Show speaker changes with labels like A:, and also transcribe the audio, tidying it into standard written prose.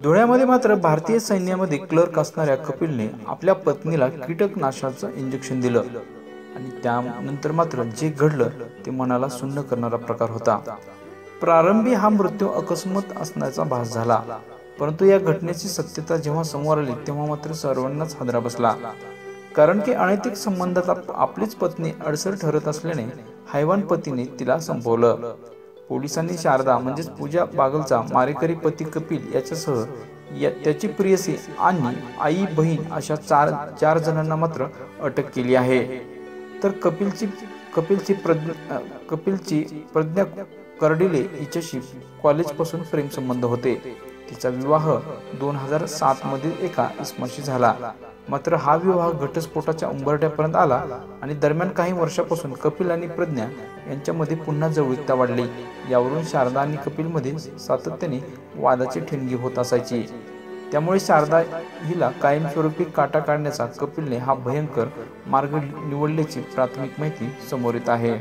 A: धुळ्यामध्ये मात्र भारतीय सैन्यामध्ये क्लर्क असणाऱ्या कपिलने आपल्या पत्नीला कीटकनाशाचं इंजेक्शन दिलं आणि त्यानंतर मात्र जे घडलं ते मनाला सुन्न करणारा प्रकार होता। प्रारंभी हा मृत्यू अकस्मात असण्याचा भास झाला, परंतु या घटनेची सत्यता जेव्हा समोर आली तेव्हा मात्र सर्वांनाच हादरा बसला। कारण की अनैतिक संबंधात आपलीच पत्नी अडसर ठरत असल्याने हैवान पतीने तिला संपवलं। पोलिसांनी शारदा म्हणजेच पूजा बागलचा मारेकरी पती कपिल याच्यासह त्याची प्रियसी आणि आई बहीण अशा चार जणांना मात्र अटक केली आहे। तर कपिलची प्रज्ञा कर्डिले हिच्याशी कॉलेजपासून प्रेमसंबंध होते। तिचा विवाह 2007 मधील एका इसमाशी झाला, मात्र हा विवाह घटस्फोटाच्या उंबरठ्यापर्यंत आला आणि दरम्यान काही वर्षापासून कपिल आणि प्रज्ञा यांच्यामध्ये पुन्हा जवळीकता वाढली। यावरून शारदा आणि कपिलमध्ये सातत्याने वादाची ठिणगी होत असायची। त्यामुळे शारदा हिला कायमस्वरूपी काटा काढण्याचा कपिलने हा भयंकर मार्ग निवडल्याची प्राथमिक माहिती समोर येत आहे।